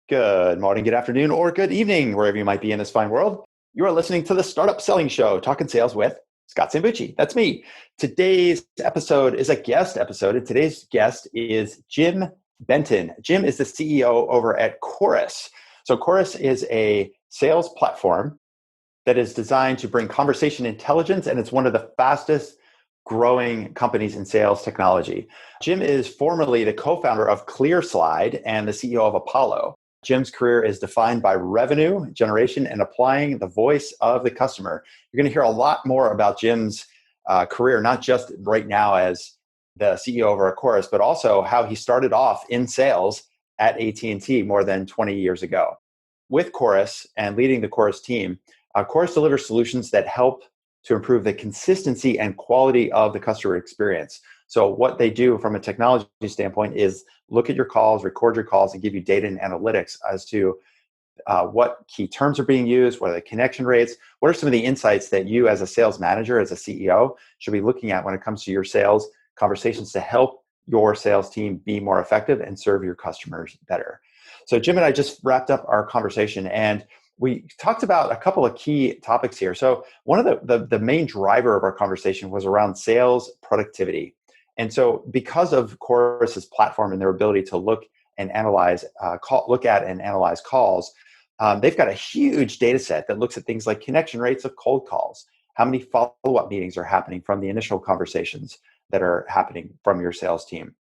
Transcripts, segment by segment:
Good morning, good afternoon, or good evening, wherever you might be in this fine world. You are listening to the Startup Selling Show, Talking Sales with Scott Sambucci. That's me. Today's episode is a guest episode, and today's guest is Jim Benton. Jim is the CEO over at Chorus. So Chorus is a sales platform that is designed to bring conversation intelligence, and it's one of the fastest growing companies in sales technology. Jim is formerly the co-founder of ClearSlide and the CEO of Apollo. Jim's career is defined by revenue generation and applying the voice of the customer. You're going to hear a lot more about Jim's career, not just right now as the CEO over at Chorus, but also how he started off in sales at AT&T more than 20 years ago. With Chorus and leading the Chorus team, Chorus delivers solutions that help to improve the consistency and quality of the customer experience. So what they do from a technology standpoint is look at your calls, record your calls, and give you data and analytics as to what key terms are being used, what are the connection rates, what are some of the insights that you as a sales manager, as a CEO, should be looking at when it comes to your sales conversations to help your sales team be more effective and serve your customers better. So Jim and I just wrapped up our conversation, and we talked about a couple of key topics here. So one of the main driver of our conversation was around sales productivity. And so because of Chorus's platform and their ability to look and analyze, look at and analyze calls, they've got a huge data set that looks at things like connection rates of cold calls, how many follow-up meetings are happening from the initial conversations that are happening from your sales team.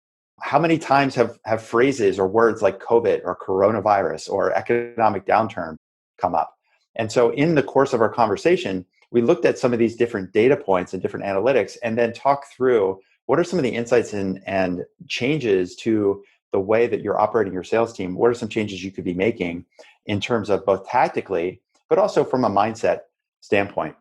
How many times have phrases or words like COVID or coronavirus or economic downturn come up? And so in the course of our conversation, we looked at some of these different data points and different analytics and then talked through what are some of the insights and changes to the way that you're operating your sales team. What are some changes you could be making in terms of both tactically, but also from a mindset standpoint?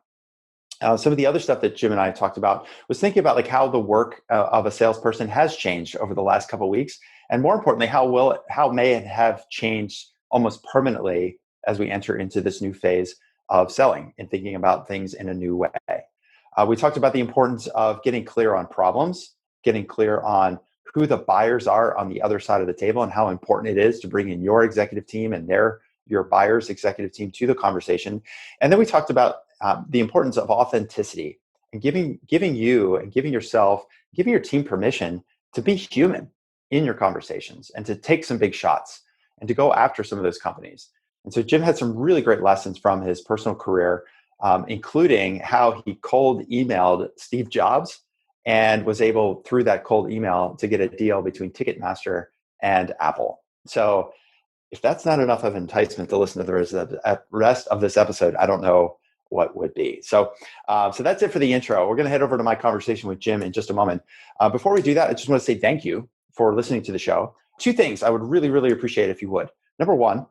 Some of the other stuff that Jim and I talked about was thinking about like how the work of a salesperson has changed over the last couple of weeks, and more importantly, how may it have changed almost permanently as we enter into this new phase of selling and thinking about things in a new way. We talked about the importance of getting clear on problems, getting clear on who the buyers are on the other side of the table, and how important it is to bring in your executive team and your buyer's executive team to the conversation. And then we talked about the importance of authenticity and giving you and giving yourself, giving your team permission to be human in your conversations and to take some big shots and to go after some of those companies. And so Jim had some really great lessons from his personal career, including how he cold emailed Steve Jobs and was able, through that cold email, to get a deal between Ticketmaster and Apple. So if that's not enough of enticement to listen to the rest of this episode, I don't know what would be. So that's it for the intro. We're going to head over to my conversation with Jim in just a moment. Before we do that, I just want to say thank you for listening to the show. Two things I would really, really appreciate if you would. Number one,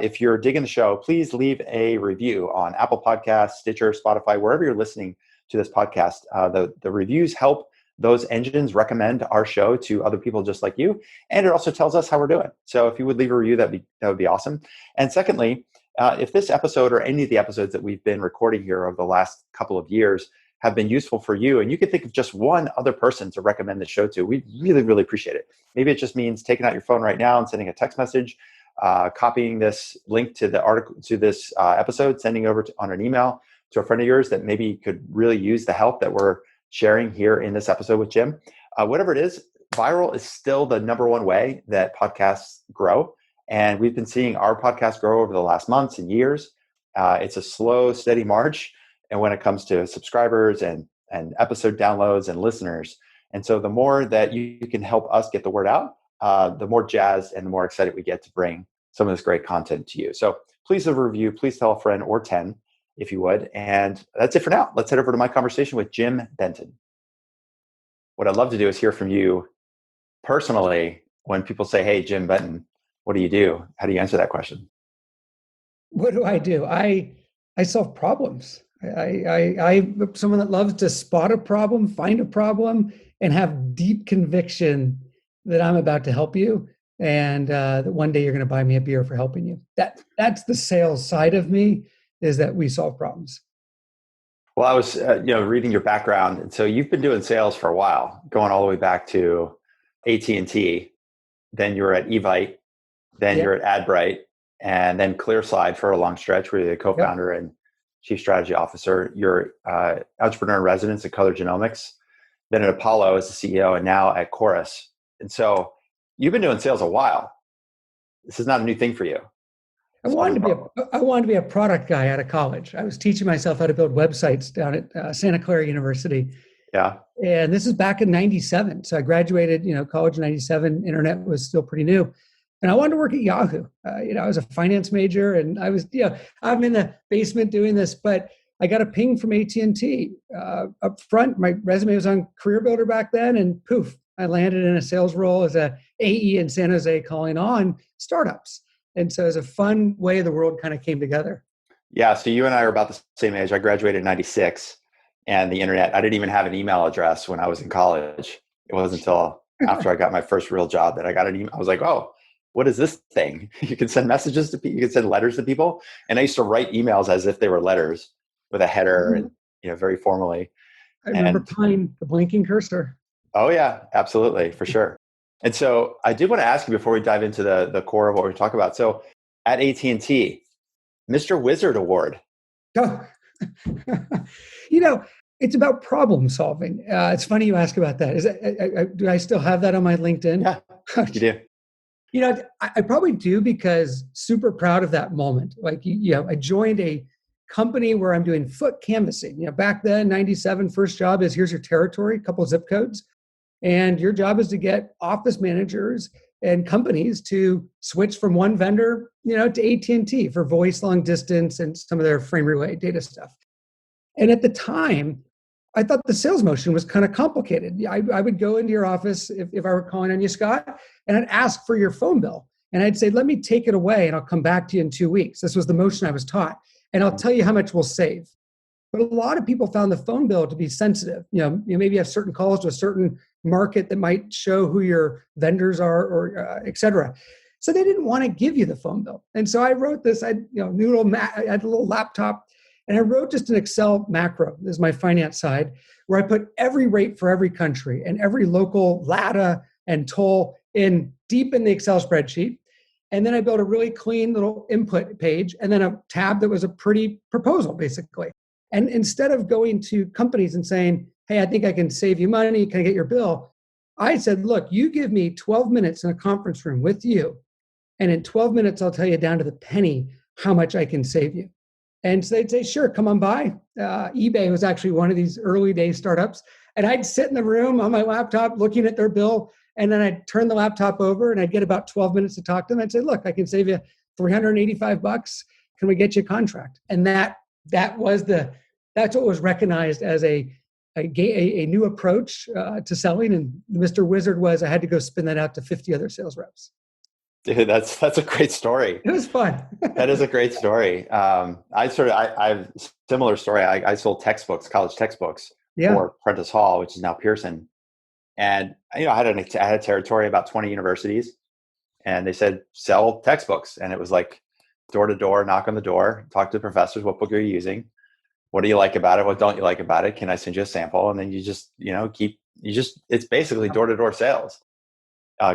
if you're digging the show, please leave a review on Apple Podcasts, Stitcher, Spotify, wherever you're listening to this podcast. The reviews help those engines recommend our show to other people just like you, and it also tells us how we're doing. So if you would leave a review, that would be awesome. And secondly, if this episode or any of the episodes that we've been recording here over the last couple of years have been useful for you, and you could think of just one other person to recommend the show to, we'd really, really appreciate it. Maybe it just means taking out your phone right now and sending a text message, copying this link to the article, to this episode, sending over on an email to a friend of yours that maybe could really use the help that we're sharing here in this episode with Jim. Whatever it is, viral is still the number one way that podcasts grow. And we've been seeing our podcast grow over the last months and years. It's a slow, steady march. And when it comes to subscribers and episode downloads and listeners. And so the more that you can help us get the word out, the more jazzed and the more excited we get to bring some of this great content to you. So please leave a review, please tell a friend or 10 if you would. And that's it for now. Let's head over to my conversation with Jim Benton. What I'd love to do is hear from you personally when people say, hey, Jim Benton, what do you do? How do you answer that question? What do? I solve problems. I'm someone that loves to spot a problem, find a problem, and have deep conviction that I'm about to help you, and that one day you're going to buy me a beer for helping you. That's the sales side of me, is that we solve problems. Well, I was reading your background, and so you've been doing sales for a while, going all the way back to AT&T. Then you were at Evite. Then you're at AdBright. and then ClearSlide for a long stretch, where you're the co-founder and chief strategy officer. You're entrepreneur in residence at Color Genomics, then at Apollo as the CEO, and now at Chorus. And so you've been doing sales a while. This is not a new thing for you. I wanted to be a product guy out of college. I was teaching myself how to build websites down at Santa Clara University. Yeah. And this is back in 97. So I graduated, college in 97. Internet was still pretty new. And I wanted to work at Yahoo. I was a finance major, and I was, I'm in the basement doing this, but I got a ping from AT&T up front. My resume was on Career Builder back then, and poof, I landed in a sales role as a AE in San Jose, calling on startups. And so it was a fun way the world kind of came together. Yeah. So you and I are about the same age. I graduated in 96, and the internet, I didn't even have an email address when I was in college. It wasn't until after I got my first real job that I got an email. I was like, oh, what is this thing? You can send messages to people, you can send letters to people. And I used to write emails as if they were letters with a header and, very formally. I remember playing the blinking cursor. Oh yeah, absolutely. For sure. And so I did want to ask you before we dive into the core of what we're talking about. So at AT&T, Mr. Wizard Award. Oh. It's about problem solving. It's funny you ask about that. Do I still have that on my LinkedIn? Yeah, you do. I probably do, because super proud of that moment. Like, I joined a company where I'm doing foot canvassing. Back then, 97, first job is, here's your territory, a couple of zip codes. And your job is to get office managers and companies to switch from one vendor, to AT&T for voice, long distance, and some of their frame relay data stuff. And at the time, I thought the sales motion was kind of complicated. I would go into your office if I were calling on you, Scott, and I'd ask for your phone bill. And I'd say, let me take it away and I'll come back to you in 2 weeks. This was the motion I was taught. And I'll tell you how much we'll save. But a lot of people found the phone bill to be sensitive. You maybe have certain calls to a certain market that might show who your vendors are, or et cetera. So they didn't want to give you the phone bill. And so I wrote this, I had a little laptop, and I wrote just an Excel macro. This is my finance side, where I put every rate for every country and every local LATA and toll deep in the Excel spreadsheet. And then I built a really clean little input page, and then a tab that was a pretty proposal, basically. And instead of going to companies and saying, hey, I think I can save you money, can I get your bill? I said, look, you give me 12 minutes in a conference room with you, and in 12 minutes, I'll tell you down to the penny how much I can save you. And so they'd say, sure, come on by. eBay was actually one of these early day startups. And I'd sit in the room on my laptop looking at their bill, and then I'd turn the laptop over and I'd get about 12 minutes to talk to them. I'd say, look, I can save you $385. Can we get you a contract? And that's what was recognized as a new approach to selling. And Mr. Wizard was, I had to go spin that out to 50 other sales reps. Dude, that's a great story. It was fun. That is a great story. I have a similar story. I sold textbooks, college textbooks for Prentice Hall, which is now Pearson. And I had a territory about 20 universities, and they said, sell textbooks. And it was like door to door, knock on the door, talk to the professors. What book are you using? What do you like about it? What don't you like about it? Can I send you a sample? And then you just, it's basically door to door sales.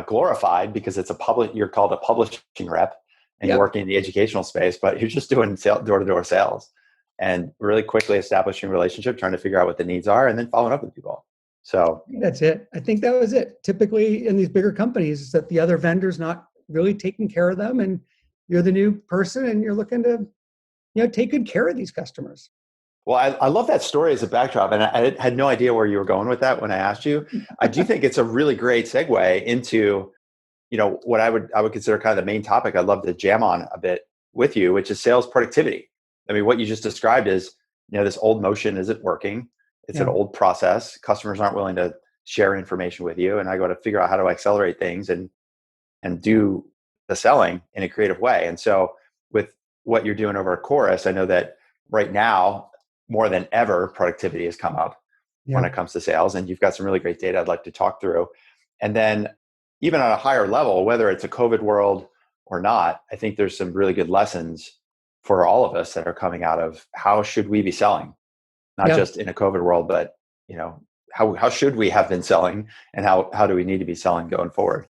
Glorified, because you're called a publishing rep, and you're working in the educational space, but you're just doing door to door sales, and really quickly establishing a relationship, trying to figure out what the needs are, and then following up with people. So that's it. I think that was it. Typically in these bigger companies, is that the other vendor's not really taking care of them, and you're the new person, and you're looking to, take good care of these customers. Well, I love that story as a backdrop, and I had no idea where you were going with that when I asked you. I do think it's a really great segue into, what I would consider kind of the main topic I'd love to jam on a bit with you, which is sales productivity. I mean, what you just described is, this old motion isn't working. It's an old process. Customers aren't willing to share information with you, and I got to figure out how to accelerate things and do the selling in a creative way. And so, with what you're doing over at Chorus, I know that right now, more than ever, productivity has come up when it comes to sales, and you've got some really great data I'd like to talk through. And then even on a higher level, whether it's a COVID world or not, I think there's some really good lessons for all of us that are coming out of how should we be selling, not just in a COVID world, but how should we have been selling, and how do we need to be selling going forward?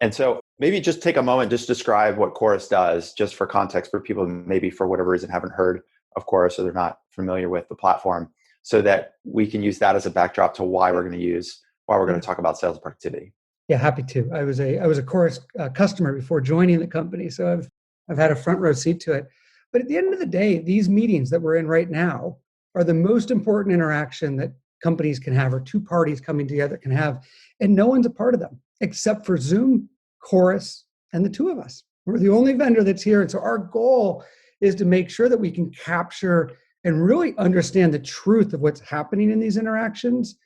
And so Maybe just take a moment, just describe what Chorus does, just for context for people who maybe for whatever reason haven't heard of Chorus or they're not familiar with the platform, so that we can use that as a backdrop to why we're going to talk about sales productivity. Yeah, happy to. I was a Chorus customer before joining the company, so I've had a front row seat to it. But at the end of the day, these meetings that we're in right now are the most important interaction that companies can have, or two parties coming together can have, and no one's a part of them except for Zoom, Chorus, and the two of us. We're the only vendor that's here, and so our goal is to make sure that we can capture and really understand the truth of what's happening in these interactions,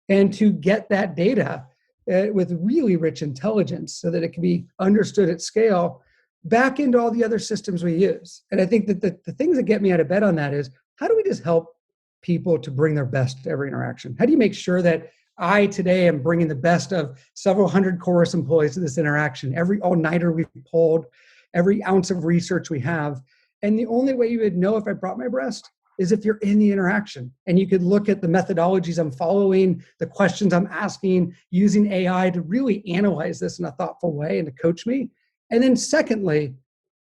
and to get that data with really rich intelligence so that it can be understood at scale back into all the other systems we use. And I think that the things that get me out of bed on that is, how do we just help people to bring their best to every interaction? How do you make sure that I today am bringing the best of several hundred Chorus employees to this interaction, every all-nighter we've pulled, every ounce of research we have? And the only way you would know if I brought my best is if you're in the interaction, and you could look at the methodologies I'm following, the questions I'm asking, using AI to really analyze this in a thoughtful way and to coach me. And then secondly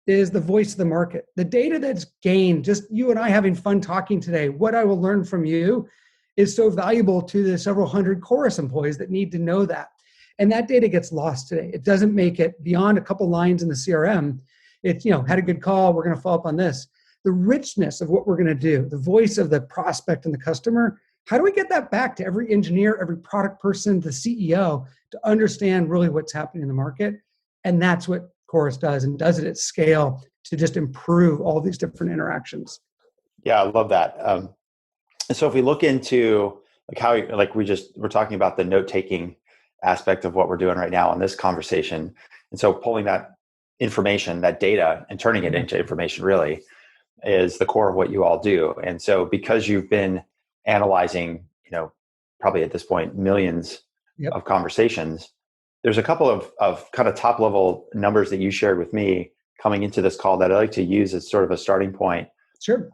is the voice of the market. The data that's gained, just you and I having fun talking today, what I will learn from you is so valuable to the several hundred Chorus employees that need to know that. And that data gets lost today. It doesn't make it beyond a couple lines in the CRM. It's, had a good call, we're going to follow up on this. The richness of what we're going to do, the voice of the prospect and the customer, how do we get that back to every engineer, every product person, the CEO, to understand really what's happening in the market? And that's what Chorus does, and does it at scale to just improve all these different interactions. Yeah, I love that. So if we look into we're talking about the note-taking aspect of what we're doing right now in this conversation. And so pulling that information, that data, and turning it into information really is the core of what you all do. And so because you've been analyzing, probably at this point, millions of conversations, there's a couple of kind of top level numbers that you shared with me coming into this call that I like to use as sort of a starting point. Sure.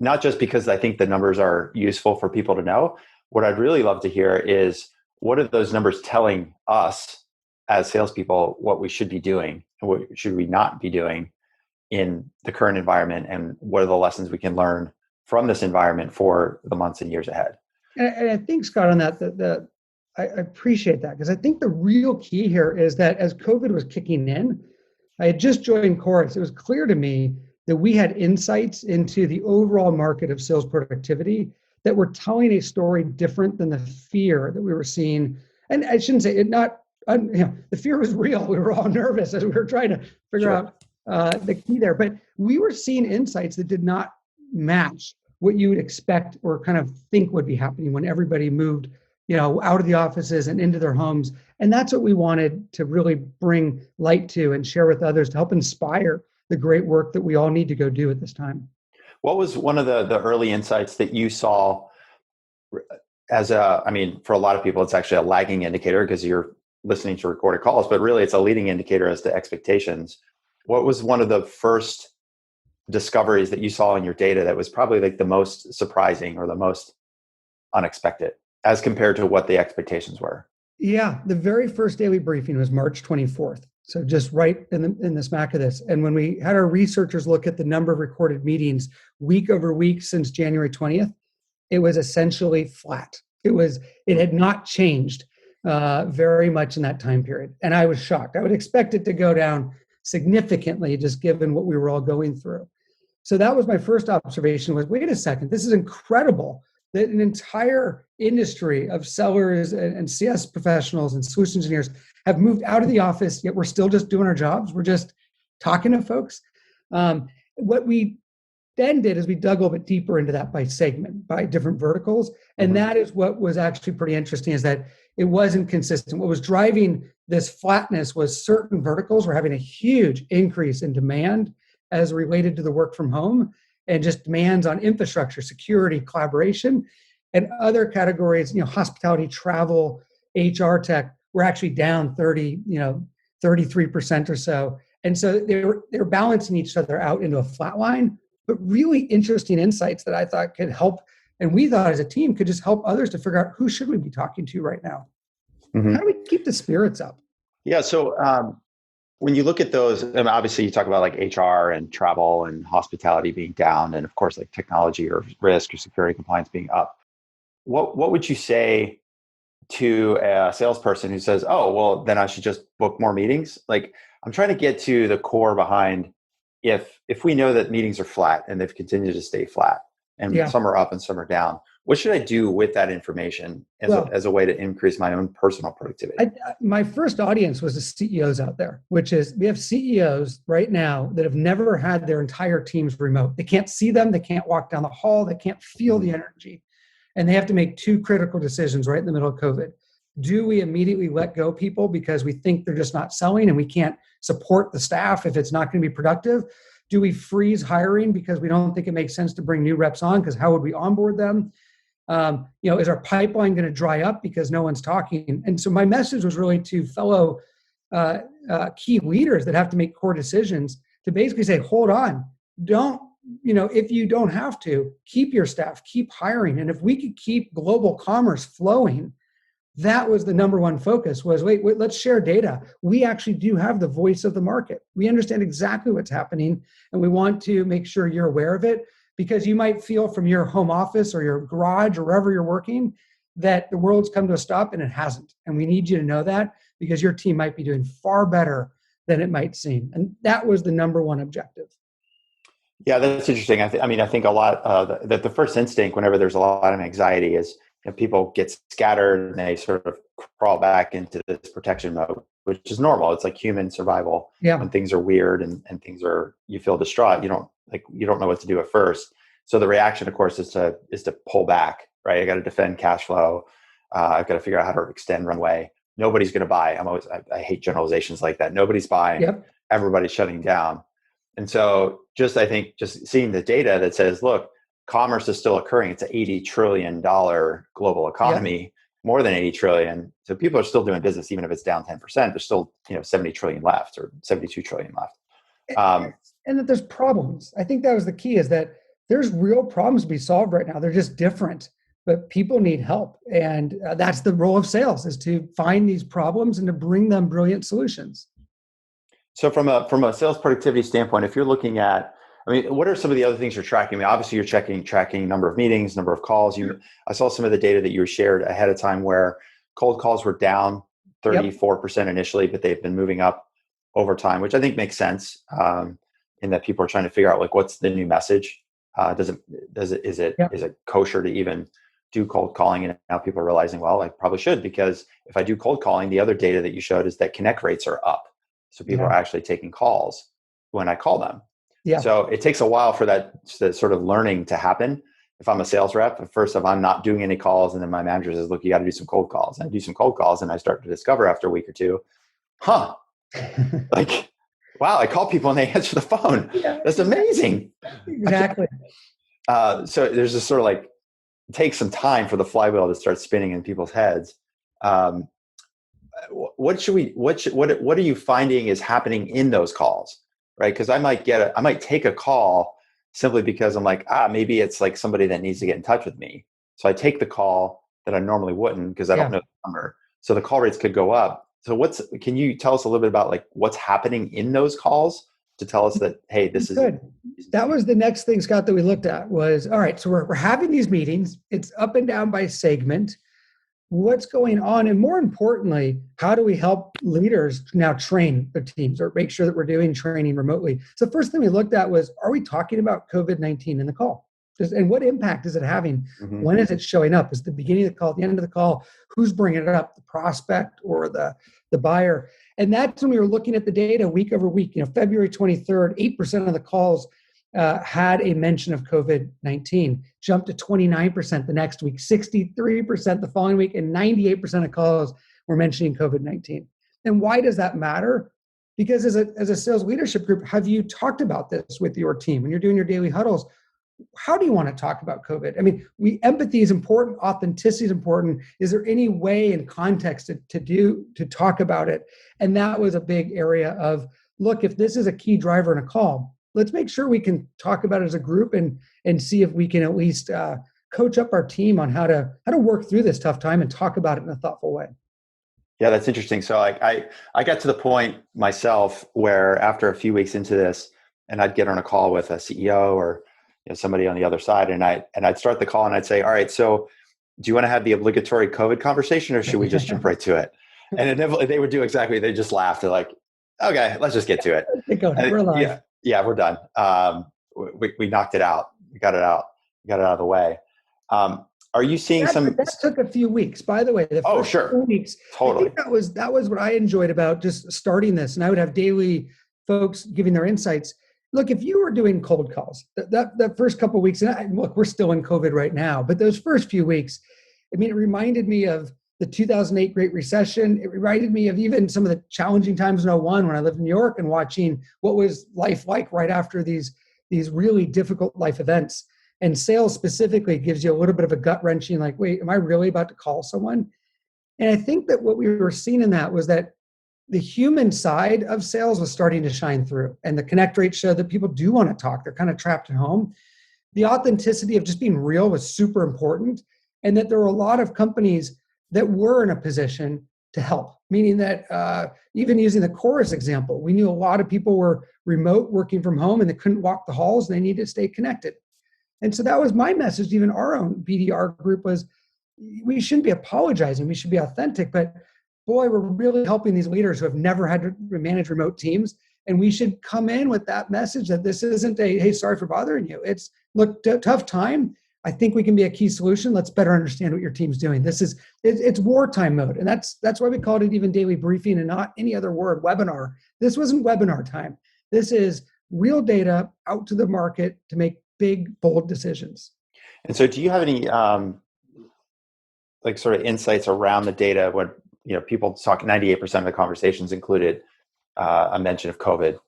Not just because I think the numbers are useful for people to know. What I'd really love to hear is, what are those numbers telling us as salespeople what we should be doing and what should we not be doing in the current environment, and what are the lessons we can learn from this environment for the months and years ahead? And I think, Scott, on that, I appreciate that, because I think the real key here is that as COVID was kicking in, I had just joined Chorus. It was clear to me that we had insights into the overall market of sales productivity that were telling a story different than the fear that we were seeing. And I shouldn't say it, the fear was real. We were all nervous as we were trying to figure out the key there. But we were seeing insights that did not match what you would expect or kind of think would be happening when everybody moved, out of the offices and into their homes. And that's what we wanted to really bring light to and share with others to help inspire the great work that we all need to go do at this time. What was one of the early insights that you saw for a lot of people, it's actually a lagging indicator because you're listening to recorded calls, but really it's a leading indicator as to expectations. What was one of the first discoveries that you saw in your data that was probably like the most surprising or the most unexpected as compared to what the expectations were? Yeah, the very first daily briefing was March 24th. So just right in the smack of this. And when we had our researchers look at the number of recorded meetings week over week since January 20th, it was essentially flat. It had not changed very much in that time period. And I was shocked. I would expect it to go down significantly, just given what we were all going through. So that was my first observation, was, wait a second, this is incredible that an entire industry of sellers and CS professionals and solution engineers have moved out of the office, yet we're still just doing our jobs. We're just talking to folks. What we then did is we dug a little bit deeper into that by segment, by different verticals. And that is what was actually pretty interesting, is that it wasn't consistent. What was driving this flatness was certain verticals were having a huge increase in demand as related to the work from home and just demands on infrastructure, security, collaboration. And other categories, hospitality, travel, HR tech, were actually down 33% or so. And so they were balancing each other out into a flat line, but really interesting insights that I thought could help. And we thought as a team could just help others to figure out, who should we be talking to right now? How do we keep the spirits up? Yeah. So when you look at those, and obviously you talk about like HR and travel and hospitality being down, and of course like technology or risk or security compliance being up. What would you say to a salesperson who says, "Oh, well, then I should just book more meetings"? Like, I'm trying to get to the core behind if we know that meetings are flat and they've continued to stay flat, and Yeah. some are up and some are down. What should I do with that information as a way to increase my own personal productivity? My first audience was the CEOs out there, which is we have CEOs right now that have never had their entire teams remote. They can't see them. They can't walk down the hall. They can't feel the energy. And they have to make two critical decisions right in the middle of COVID. Do we immediately let go people because we think they're just not selling and we can't support the staff if it's not going to be productive? Do we freeze hiring because we don't think it makes sense to bring new reps on because how would we onboard them? Is our pipeline going to dry up because no one's talking? And so my message was really to fellow key leaders that have to make core decisions to basically say, hold on, don't, if you don't have to, keep your staff, keep hiring. And if we could keep global commerce flowing, that was the number one focus was, wait, let's share data. We actually do have the voice of the market. We understand exactly what's happening, and we want to make sure you're aware of it. Because you might feel from your home office or your garage or wherever you're working that the world's come to a stop, and it hasn't. And we need you to know that because your team might be doing far better than it might seem. And that was the number one objective. Yeah, that's interesting. I think a lot that the first instinct whenever there's a lot of anxiety is people get scattered and they sort of crawl back into this protection mode, which is normal. It's like human survival. Yeah. When things are weird and things are, you feel distraught, you don't know what to do at first. So the reaction, of course, is to pull back, right? I got to defend cash flow. I've got to figure out how to extend runway. Nobody's going to buy. I hate generalizations like that. Nobody's buying. Yep. Everybody's shutting down. And so I think seeing the data that says, look, commerce is still occurring. It's an $80 trillion global economy, yep. More than 80 trillion. So people are still doing business, even if it's down 10%, there's still 70 trillion left or 72 trillion left. And that there's problems. I think that was the key, is that there's real problems to be solved right now. They're just different, but people need help. And that's the role of sales, is to find these problems and to bring them brilliant solutions. So from a sales productivity standpoint, if you're looking at, what are some of the other things you're tracking? Obviously you're tracking number of meetings, number of calls. I saw some of the data that you shared ahead of time where cold calls were down 34% initially, but they've been moving up over time, which I think makes sense. In that people are trying to figure out what's the new message. Is it kosher to even do cold calling? And now people are realizing, well, I probably should, because if I do cold calling, the other data that you showed is that connect rates are up. So people are actually taking calls when I call them. Yeah. So it takes a while for that sort of learning to happen. If I'm a sales rep, at first, if I'm not doing any calls, and then my manager says, look, you got to do some cold calls. And I do some cold calls, and I start to discover after a week or two, like, wow, I call people and they answer the phone. Yeah. That's amazing. Exactly. So there's this sort of it takes some time for the flywheel to start spinning in people's heads. What are you finding is happening in those calls, right? Because I might take a call simply because I'm like, maybe it's like somebody that needs to get in touch with me. So I take the call that I normally wouldn't because I don't know the number. So the call rates could go up. So can you tell us a little bit about what's happening in those calls to tell us that, hey, this is good. That was the next thing, Scott, that we looked at was, all right, so we're having these meetings. It's up and down by segment. What's going on? And more importantly, how do we help leaders now train their teams or make sure that we're doing training remotely? So the first thing we looked at was, are we talking about COVID-19 in the call? And what impact is it having? Mm-hmm. When is it showing up? Is it the beginning of the call, the end of the call? Who's bringing it up, the prospect or the buyer? And that's when we were looking at the data week over week. February 23rd, 8% of the calls had a mention of COVID-19, jumped to 29% the next week, 63% the following week, and 98% of calls were mentioning COVID-19. And why does that matter? Because as a sales leadership group, have you talked about this with your team? When you're doing your daily huddles, how do you want to talk about COVID? Empathy is important. Authenticity is important. Is there any way and context to talk about it? And that was a big area of, look, if this is a key driver in a call, let's make sure we can talk about it as a group and see if we can at least coach up our team on how to work through this tough time and talk about it in a thoughtful way. Yeah, that's interesting. So like I got to the point myself where after a few weeks into this, and I'd get on a call with a CEO or somebody on the other side, and I'd start the call and I'd say, all right, so do you want to have the obligatory COVID conversation or should we just jump right to it? And inevitably they would do exactly, they just laughed. They're like, okay, let's just get to it. We're live. Yeah, we're done. We knocked it out. We got it out. We got it out of the way. Are you seeing that took a few weeks, by the way. The first sure. 4 weeks. Totally. I think that was what I enjoyed about just starting this. And I would have daily folks giving their insights. Look, if you were doing cold calls, that first couple of weeks, and look, we're still in COVID right now, but those first few weeks, I mean, it reminded me of the 2008 Great Recession. It reminded me of even some of the challenging times in 2001 when I lived in New York and watching what was life like right after these really difficult life events. And sales specifically gives you a little bit of a gut wrenching, like, wait, am I really about to call someone? And I think that what we were seeing in that was that the human side of sales was starting to shine through. And the connect rate showed that people do want to talk. They're kind of trapped at home. The authenticity of just being real was super important. And that there were a lot of companies that were in a position to help, meaning that even using the Chorus example, we knew a lot of people were remote working from home and they couldn't walk the halls and they needed to stay connected. And so that was my message to even our own BDR group was we shouldn't be apologizing. We should be authentic. But boy, we're really helping these leaders who have never had to manage remote teams. And we should come in with that message that this isn't a, hey, sorry for bothering you. It's, look, tough time. I think we can be a key solution. Let's better understand what your team's doing. It's wartime mode. And that's why we called it even daily briefing and not any other word, webinar. This wasn't webinar time. This is real data out to the market to make big, bold decisions. And so do you have any like sort of insights around the data when people talk 98% of the conversations included a mention of COVID?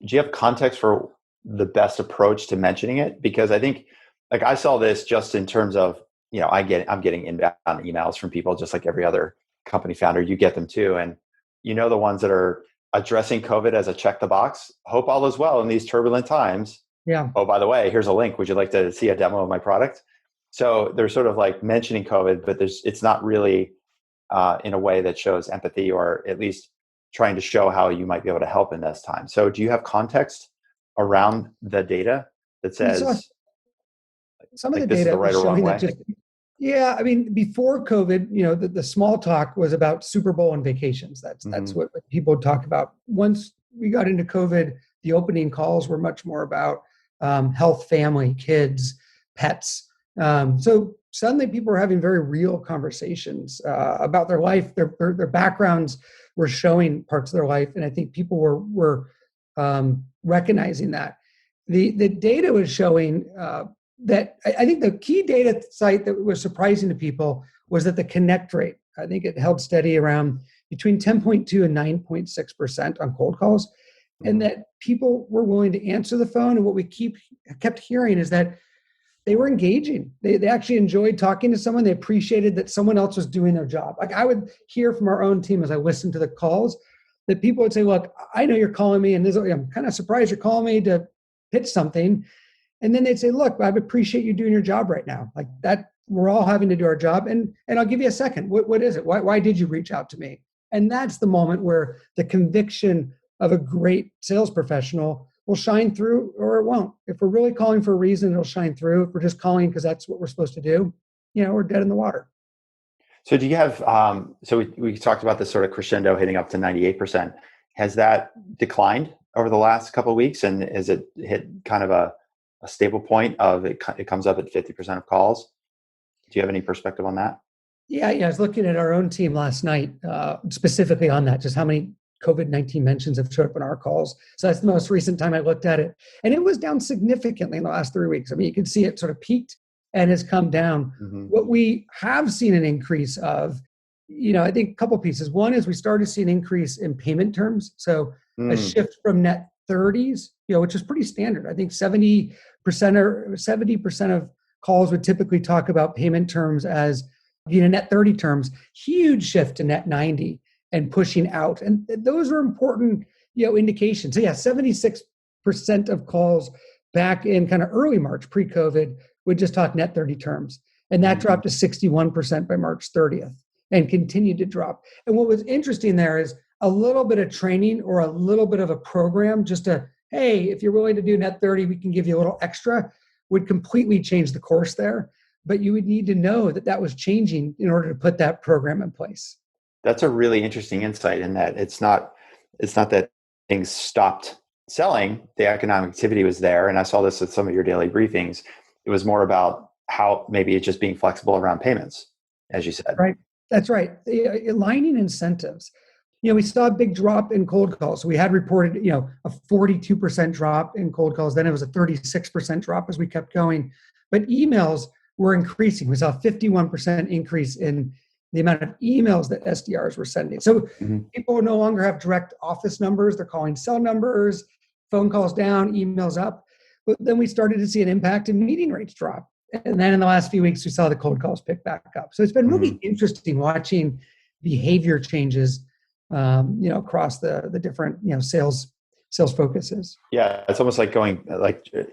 Do you have context for the best approach to mentioning it? Because I think like I saw this just in terms of, I'm getting inbound emails from people just like every other company founder. You get them too. And the ones that are addressing COVID as a check the box, hope all is well in these turbulent times. Yeah. Oh, by the way, here's a link. Would you like to see a demo of my product? So they're sort of like mentioning COVID, but it's not really in a way that shows empathy or at least trying to show how you might be able to help in this time. So do you have context around the data that says some of the data right or wrong way? Yeah, I mean, before COVID, the small talk was about Super Bowl and vacations. That's what people would talk about. Once we got into COVID, the opening calls were much more about health, family, kids, pets. So suddenly people were having very real conversations about their life. Their backgrounds were showing parts of their life. And I think people were recognizing that. The data was showing that I think the key data site that was surprising to people was that the connect rate, I think it held steady around between 10.2 and 9.6% on cold calls. And that people were willing to answer the phone. And what we kept hearing is that they were engaging. They actually enjoyed talking to someone. They appreciated that someone else was doing their job. Like I would hear from our own team as I listened to the calls that people would say, look, I know you're calling me and I'm kind of surprised you're calling me to pitch something. And then they'd say, look, I appreciate you doing your job right now. Like that, we're all having to do our job. And I'll give you a second. What is it? Why did you reach out to me? And that's the moment where the conviction of a great sales professional will shine through or it won't. If we're really calling for a reason, it'll shine through. If we're just calling because that's what we're supposed to do, we're dead in the water. So do you have, so we talked about this sort of crescendo hitting up to 98%. Has that declined over the last couple of weeks? And is it hit kind of a stable point of it comes up at 50% of calls? Do you have any perspective on that? Yeah. I was looking at our own team last night, specifically on that, just how many COVID-19 mentions have showed up in our calls. So that's the most recent time I looked at it. And it was down significantly in the last 3 weeks. I mean, you can see it sort of peaked and has come down. Mm-hmm. What we have seen an increase of, I think a couple pieces. One is we started to see an increase in payment terms. So a shift from net 30s, which is pretty standard. I think 70% of calls would typically talk about payment terms as net 30 terms, huge shift to net 90. And pushing out. And those are important, indications. So 76% of calls back in kind of early March, pre-COVID, would just talk net 30 terms. And that dropped to 61% by March 30th. and continued to drop. And what was interesting there is a little bit of training or a little bit of a program, just to, hey, if you're willing to do net 30, we can give you a little extra, would completely change the course there. But you would need to know that that was changing in order to put that program in place. That's a really interesting insight in that it's not that things stopped selling. The economic activity was there. And I saw this with some of your daily briefings. It was more about how maybe it's just being flexible around payments, as you said. Right. That's right. Aligning incentives. We saw a big drop in cold calls. So we had reported, a 42% drop in cold calls. Then it was a 36% drop as we kept going. But emails were increasing. We saw a 51% increase in the amount of emails that SDRs were sending. So people no longer have direct office numbers. They're calling cell numbers, phone calls down, emails up. But then we started to see an impact in meeting rates drop. And then in the last few weeks, we saw the cold calls pick back up. So it's been really interesting watching behavior changes, across the different, sales focuses. Yeah, it's almost like going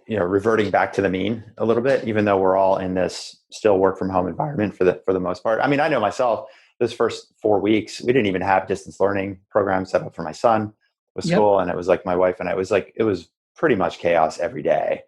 reverting back to the mean a little bit, even though we're all in this still work from home environment for the most part. I mean, I know myself, those first 4 weeks, we didn't even have distance learning programs set up for my son with school. And it was like my wife and I, it was pretty much chaos every day.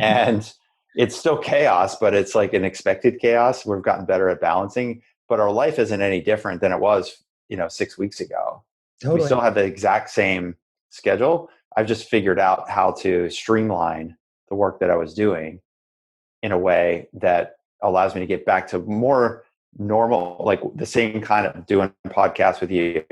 And it's still chaos, but it's like an expected chaos. We've gotten better at balancing, but our life isn't any different than it was, 6 weeks ago. Totally. We still have the exact same schedule. I've just figured out how to streamline the work that I was doing in a way that allows me to get back to more normal, like the same kind of doing podcasts with you,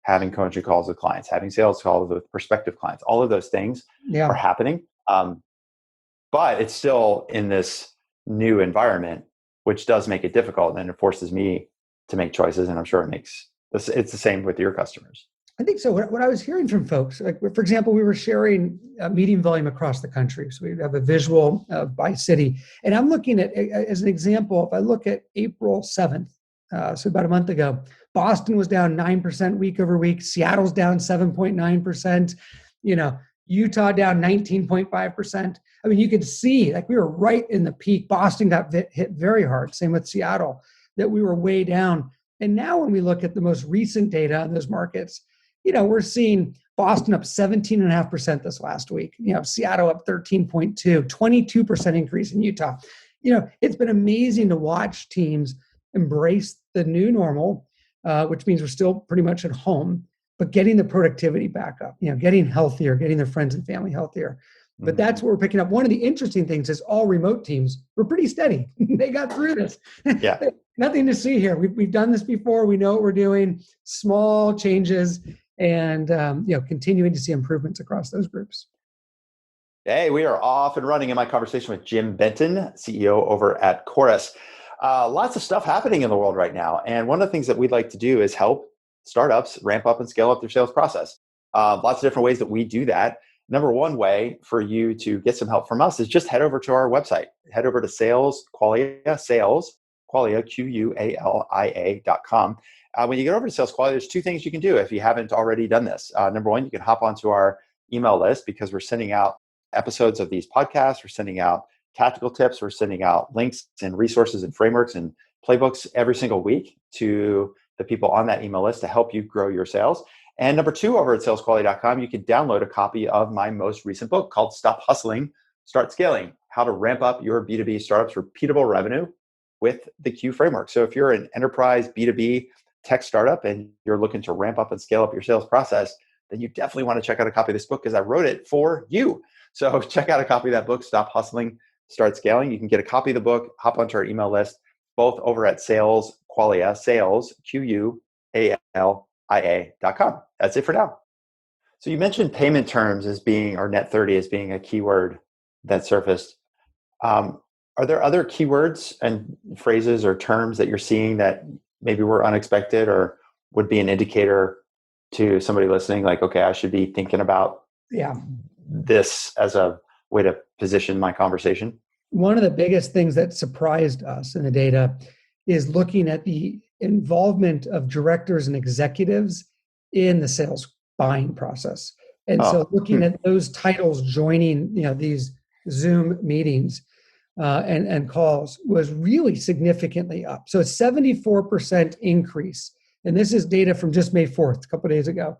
having coaching calls with clients, having sales calls with prospective clients. All of those things are happening. But it's still in this new environment, which does make it difficult, and it forces me to make choices. And I'm sure it's the same with your customers. I think so. What I was hearing from folks, like for example, we were sharing meeting volume across the country. So we have a visual by city. And I'm looking at, as an example, if I look at April 7th, so about a month ago, Boston was down 9% week over week. Seattle's down 7.9%. Utah down 19.5%. I mean, you could see like we were right in the peak. Boston got hit very hard. Same with Seattle, that we were way down. And now when we look at the most recent data on those markets, we're seeing Boston up 17.5% this last week. Seattle up 13.2, 22% increase in Utah. It's been amazing to watch teams embrace the new normal, which means we're still pretty much at home, but getting the productivity back up, getting healthier, getting their friends and family healthier. But that's what we're picking up. One of the interesting things is all remote teams were pretty steady. They got through this. Yeah. Nothing to see here. We've done this before. We know what we're doing. Small changes, and continuing to see improvements across those groups. Hey, we are off and running in my conversation with Jim Benton, CEO over at Chorus. Lots of stuff happening in the world right now. And one of the things that we'd like to do is help startups ramp up and scale up their sales process. Lots of different ways that we do that. Number one way for you to get some help from us is just head over to our website. Head over to Qualia, Qualia.com. When you get over to Sales Qualia, there's two things you can do if you haven't already done this. Number one, you can hop onto our email list because we're sending out episodes of these podcasts. We're sending out tactical tips. We're sending out links and resources and frameworks and playbooks every single week to the people on that email list to help you grow your sales. And number two, over at salesqualia.com, you can download a copy of my most recent book called Stop Hustling, Start Scaling: How to Ramp Up Your B2B Startup's Repeatable Revenue with the Q Framework. So if you're an enterprise B2B tech startup and you're looking to ramp up and scale up your sales process, then you definitely want to check out a copy of this book because I wrote it for you. So check out a copy of that book, Stop Hustling, Start Scaling. You can get a copy of the book, hop onto our email list, both over at Sales Qualia, Sales, Qualia.com. That's it for now. So you mentioned payment terms as being, or net 30 as being a keyword that surfaced. Are there other keywords and phrases or terms that you're seeing that maybe were unexpected or would be an indicator to somebody listening, like, okay, I should be thinking about this as a way to position my conversation? One of the biggest things that surprised us in the data is looking at the involvement of directors and executives in the sales buying process. And so looking at those titles joining, these Zoom meetings, and calls was really significantly up. So 74% increase. And this is data from just May 4th, a couple of days ago.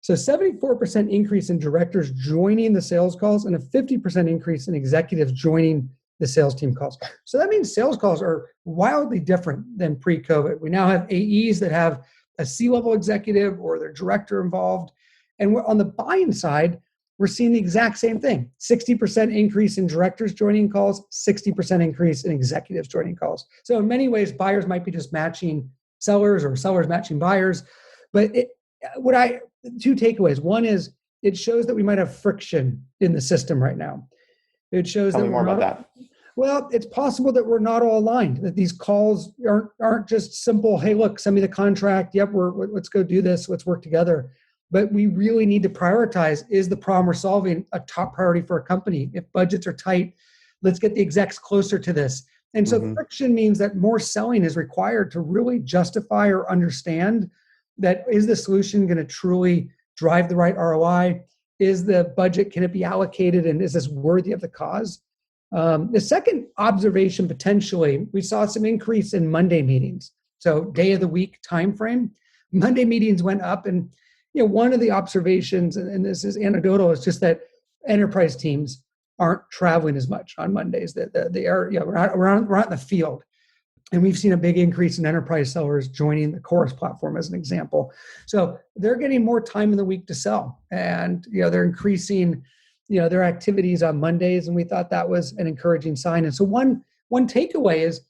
So 74% increase in directors joining the sales calls and a 50% increase in executives joining the sales team calls. So that means sales calls are wildly different than pre-COVID. We now have AEs that have a C-level executive or their director involved. And we're on the buying side, we're seeing the exact same thing. 60% increase in directors joining calls, 60% increase in executives joining calls. So in many ways, buyers might be just matching sellers or sellers matching buyers. But two takeaways. One is it shows that we might have friction in the system right now. It shows Tell that me more about that. Well, it's possible that we're not all aligned, that these calls aren't just simple, hey, look, send me the contract. Yep, let's go do this. Let's work together. But we really need to prioritize, is the problem we're solving a top priority for a company? If budgets are tight, let's get the execs closer to this. And so friction means that more selling is required to really justify or understand that, is the solution going to truly drive the right ROI? Is the budget, can it be allocated? And is this worthy of the cause? The second observation, potentially, we saw some increase in Monday meetings. So day of the week time frame, Monday meetings went up. And one of the observations, and this is anecdotal, is just that enterprise teams aren't traveling as much on Mondays. That they are, we're out in the field. And we've seen a big increase in enterprise sellers joining the Chorus platform as an example. So they're getting more time in the week to sell, and they're increasing their activities on Mondays, and we thought that was an encouraging sign. And so one takeaway is,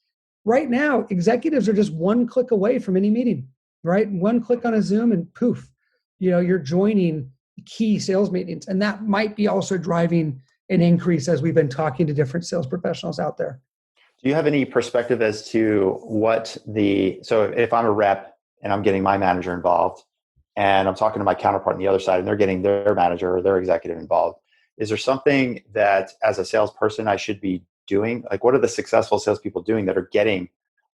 right now, executives are just one click away from any meeting, right? One click on a Zoom and poof, you're joining key sales meetings. And that might be also driving an increase as we've been talking to different sales professionals out there. Do you have any perspective as to so if I'm a rep and I'm getting my manager involved and I'm talking to my counterpart on the other side and they're getting their manager or their executive involved, is there something that as a salesperson I should be doing? Like, what are the successful salespeople doing that are getting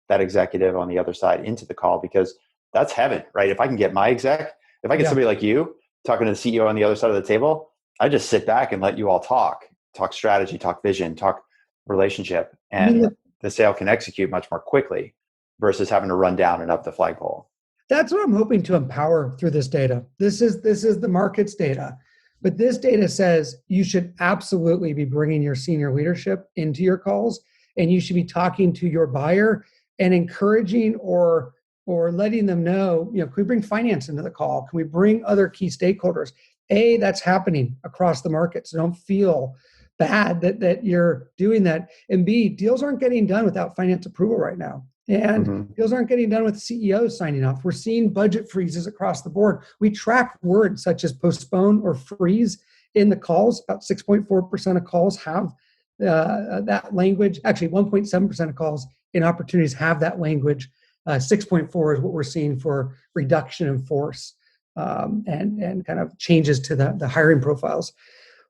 that executive on the other side into the call? Because that's heaven, right? If I can get my exec, if I get somebody like you talking to the CEO on the other side of the table, I just sit back and let you all talk strategy, talk vision, talk relationship, and the sale can execute much more quickly versus having to run down and up the flagpole. That's what I'm hoping to empower through this data. This is the market's data. But this data says you should absolutely be bringing your senior leadership into your calls, and you should be talking to your buyer and encouraging or letting them know, can we bring finance into the call? Can we bring other key stakeholders? A, that's happening across the market, so don't feel bad that you're doing that. And B, deals aren't getting done without finance approval right now. And deals aren't getting done with CEOs signing off. We're seeing budget freezes across the board. We track words such as postpone or freeze in the calls. About 6.4% of calls have that language. Actually, 1.7% of calls in opportunities have that language. 6.4 is what we're seeing for reduction in force and kind of changes to the hiring profiles.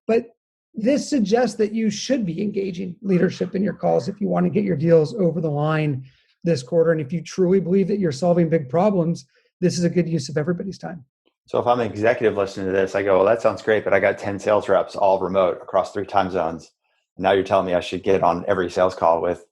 But this suggests that you should be engaging leadership in your calls if you want to get your deals over the line this quarter. And if you truly believe that you're solving big problems, this is a good use of everybody's time. So if I'm an executive listening to this, I go, well, that sounds great, but I got 10 sales reps all remote across 3 time zones. And now you're telling me I should get on every sales call with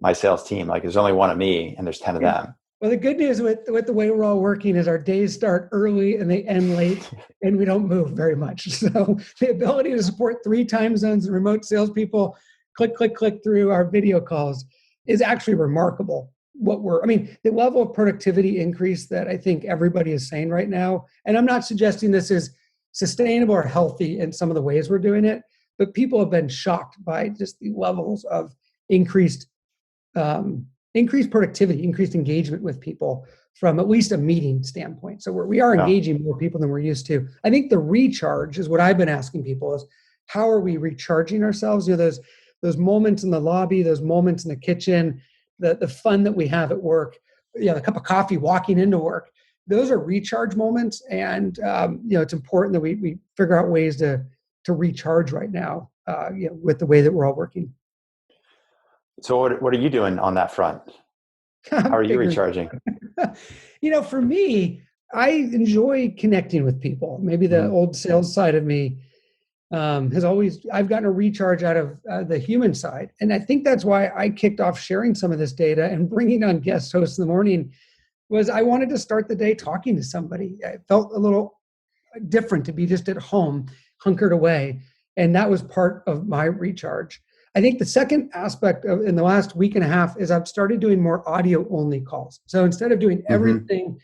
my sales team. Like, there's only one of me and there's 10 of them. Well, the good news with the way we're all working is our days start early and they end late, and we don't move very much. So the ability to support 3 time zones and remote salespeople, click through our video calls is actually remarkable. The level of productivity increase that I think everybody is saying right now, and I'm not suggesting this is sustainable or healthy in some of the ways we're doing it, but people have been shocked by just the levels of increased productivity, increased engagement with people from at least a meeting standpoint. So we are engaging more people than we're used to. I think the recharge is what I've been asking people is, how are we recharging ourselves? Those moments in the lobby, those moments in the kitchen, the fun that we have at work, a cup of coffee walking into work, those are recharge moments. And it's important that we figure out ways to recharge right now, with the way that we're all working. So what are you doing on that front? How are you recharging? For me, I enjoy connecting with people. Maybe the old sales side of me I've gotten a recharge out of the human side. And I think that's why I kicked off sharing some of this data and bringing on guest hosts in the morning was I wanted to start the day talking to somebody. I felt a little different to be just at home, hunkered away. And that was part of my recharge. I think the second aspect of in the last week and a half is I've started doing more audio only calls. So instead of doing everything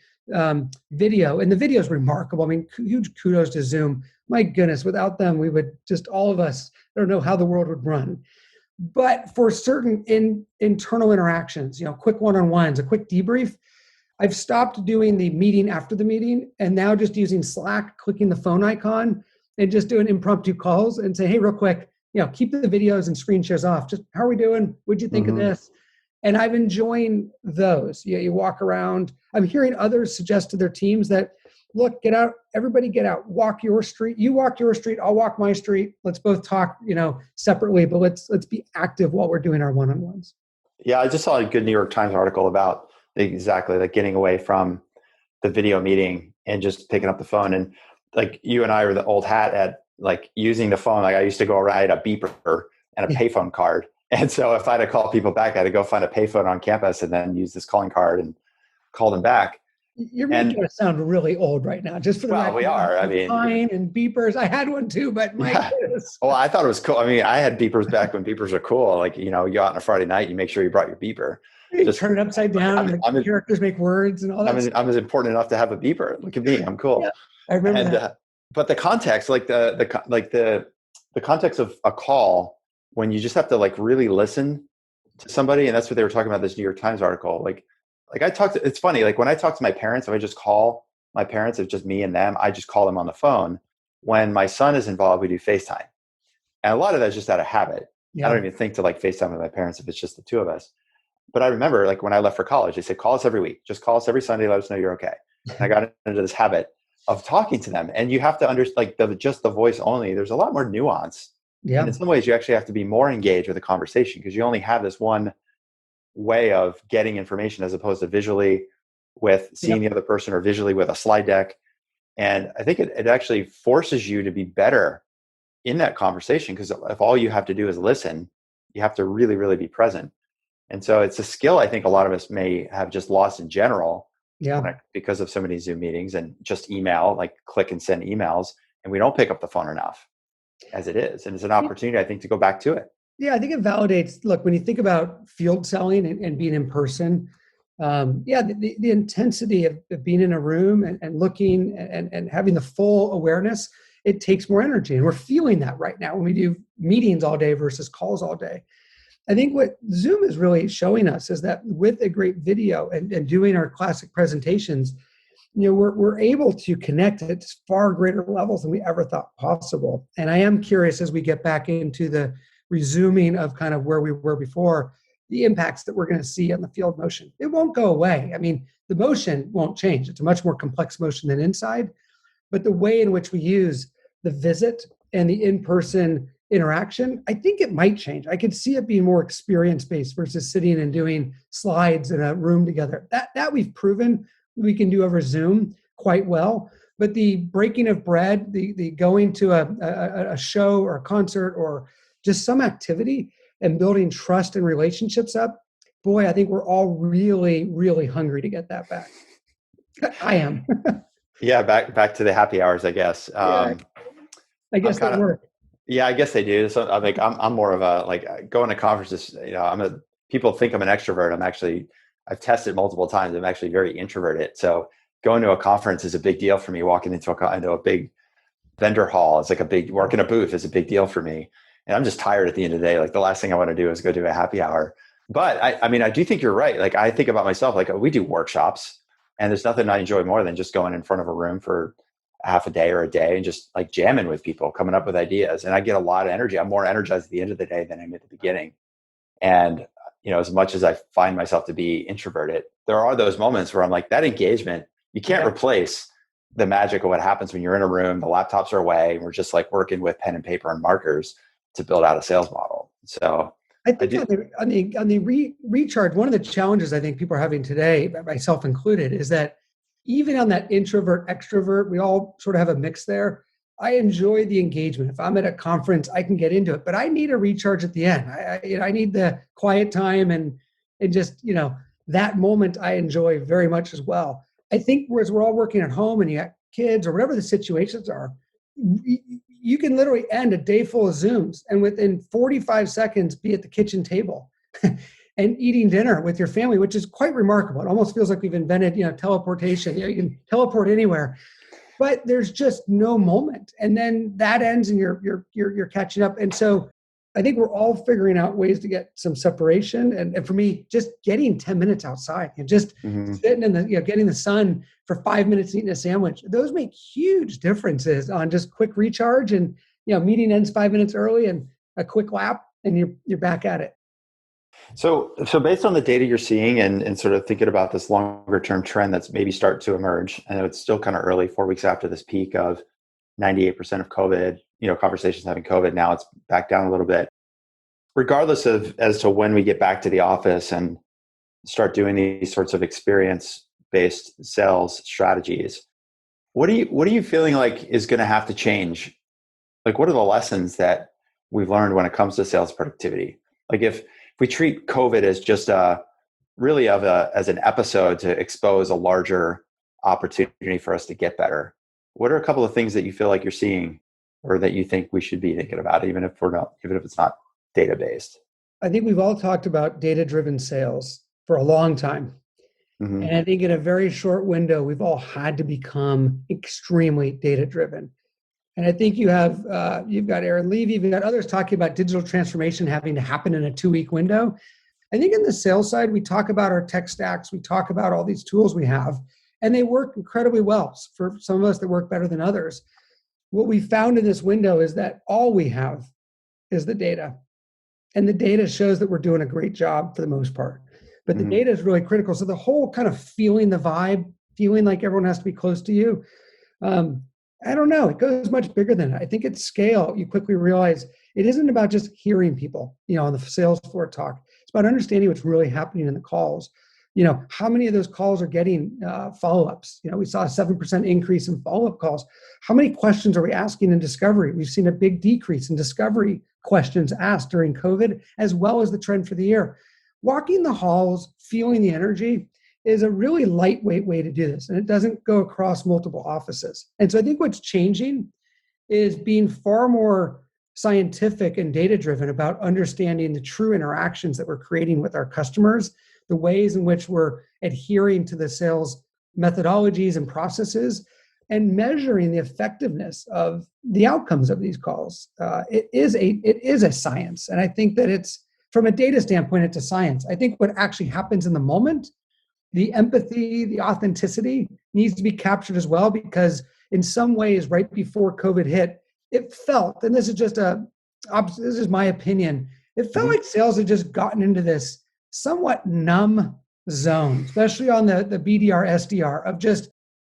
video, and the video is remarkable. I mean, huge kudos to Zoom. My goodness, without them, we would just all of us, I don't know how the world would run. But for certain internal interactions, quick one-on-ones, a quick debrief, I've stopped doing the meeting after the meeting and now just using Slack, clicking the phone icon and just doing impromptu calls and say, hey, real quick, keep the videos and screen shares off. Just how are we doing? What'd you think of this? And I've enjoying those. You walk around. I'm hearing others suggest to their teams that, look, get out, everybody get out, walk your street. You walk your street, I'll walk my street. Let's both talk, separately, but let's be active while we're doing our one-on-ones. Yeah, I just saw a good New York Times article about exactly like getting away from the video meeting and just picking up the phone. And like you and I are the old hat at like using the phone. Like I used to go around a beeper and a payphone card. And so if I had to call people back, I had to go find a payphone on campus and then use this calling card and call them back. You're making us sound really old right now. Just for the record, we are. I mean, and beepers. I had one too, but my goodness. Well, I thought it was cool. I mean, I had beepers back when beepers were cool. Like, you go out on a Friday night, you make sure you brought your beeper. You just turn it upside down. And characters make words and all that. I'm as important enough to have a beeper. Look at me, I'm cool. Yeah, I remember that. But the context, like the context of a call, when you just have to like really listen to somebody, and that's what they were talking about this New York Times article. Like it's funny. Like when I talk to my parents, if I just call my parents, it's just me and them. I just call them on the phone. When my son is involved, we do FaceTime, and a lot of that's just out of habit. Yeah. I don't even think to like FaceTime with my parents if it's just the two of us. But I remember like when I left for college, they said, call us every week. Just call us every Sunday. Let us know you're okay. And I got into this habit of talking to them. And you have to understand like just the voice only. There's a lot more nuance. Yeah. And in some ways you actually have to be more engaged with the conversation because you only have this one way of getting information as opposed to visually with seeing the other person or visually with a slide deck. And I think it actually forces you to be better in that conversation because if all you have to do is listen, you have to really, really be present. And so it's a skill I think a lot of us may have just lost in general because of so many Zoom meetings and just email, like click and send emails. And we don't pick up the phone enough as it is. And it's an opportunity, I think, to go back to it. Yeah, I think it validates, look, when you think about field selling and being in person, the intensity of being in a room and looking and having the full awareness, it takes more energy. And we're feeling that right now when we do meetings all day versus calls all day. I think what Zoom is really showing us is that with a great video and doing our classic presentations, we're able to connect at far greater levels than we ever thought possible. And I am curious as we get back into the resuming of kind of where we were before, the impacts that we're going to see on the field motion. It won't go away. I mean, the motion won't change. It's a much more complex motion than inside, but the way in which we use the visit and the in-person interaction, I think it might change. I could see it being more experience-based versus sitting and doing slides in a room together. That we've proven we can do over Zoom quite well. But the breaking of bread, the going to a show or a concert or just some activity and building trust and relationships up, boy, I think we're all really, really hungry to get that back. I am. Yeah, back to the happy hours, I guess. I guess that work. Yeah, I guess they do. So I'm more of a like going to conferences. People think I'm an extrovert. I've tested multiple times. I'm actually very introverted. So going to a conference is a big deal for me. Walking into a big vendor hall, it's like working a booth is a big deal for me. And I'm just tired at the end of the day. Like the last thing I want to do is go to a happy hour. But I do think you're right. Like I think about myself, like we do workshops and there's nothing I enjoy more than just going in front of a room for half a day or a day and just like jamming with people, coming up with ideas. And I get a lot of energy. I'm more energized at the end of the day than I'm at the beginning. And, as much as I find myself to be introverted, there are those moments where I'm like, that engagement, you can't replace the magic of what happens when you're in a room, the laptops are away, and we're just like working with pen and paper and markers to build out a sales model. So I think on the recharge, one of the challenges I think people are having today, myself included, is that even on that introvert extrovert, we all sort of have a mix there. I enjoy the engagement. If I'm at a conference, I can get into it, but I need a recharge at the end. I need the quiet time and just, that moment I enjoy very much as well. I think whereas we're all working at home and you got kids or whatever the situations are, you can literally end a day full of Zooms and within 45 seconds be at the kitchen table and eating dinner with your family, which is quite remarkable. It almost feels like we've invented, teleportation. You can teleport anywhere. But there's just no moment, and then that ends, and you're catching up. And so, I think we're all figuring out ways to get some separation. And for me, just getting 10 minutes outside and just sitting in the, getting the sun for 5 minutes, eating a sandwich. Those make huge differences on just quick recharge. And meeting ends 5 minutes early, and a quick lap, and you're back at it. So based on the data you're seeing and sort of thinking about this longer term trend that's maybe start to emerge, I know it's still kind of early, 4 weeks after this peak of 98% of COVID, conversations having COVID, now it's back down a little bit. Regardless of as to when we get back to the office and start doing these sorts of experience-based sales strategies, what are you feeling like is going to have to change? Like, what are the lessons that we've learned when it comes to sales productivity? Like if we treat COVID as just as an episode to expose a larger opportunity for us to get better, what are a couple of things that you feel like you're seeing or that you think we should be thinking about, even if it's not data based? I think we've all talked about data-driven sales for a long time. Mm-hmm. And I think in a very short window, we've all had to become extremely data-driven. And I think you've got Aaron Levy, you've got others talking about digital transformation having to happen in a 2-week window. I think in the sales side, we talk about our tech stacks, we talk about all these tools we have, and they work incredibly well. For some of us, they work better than others. What we found in this window is that all we have is the data. And the data shows that we're doing a great job for the most part. But the data is really critical. So the whole kind of feeling the vibe, feeling like everyone has to be close to you, I don't know. It goes much bigger than that. I think at scale, you quickly realize it isn't about just hearing people, on the sales floor talk. It's about understanding what's really happening in the calls. How many of those calls are getting follow-ups? We saw a 7% increase in follow-up calls. How many questions are we asking in discovery? We've seen a big decrease in discovery questions asked during COVID, as well as the trend for the year. Walking the halls, feeling the energy is a really lightweight way to do this, and it doesn't go across multiple offices. And so I think what's changing is being far more scientific and data-driven about understanding the true interactions that we're creating with our customers, the ways in which we're adhering to the sales methodologies and processes, and measuring the effectiveness of the outcomes of these calls. It is a science, and I think that it's, from a data standpoint, it's a science. I think what actually happens in the moment, the empathy, the authenticity needs to be captured as well, because in some ways, right before COVID hit, it felt, and this is my opinion, it felt like sales had just gotten into this somewhat numb zone, especially on the BDR, SDR, of just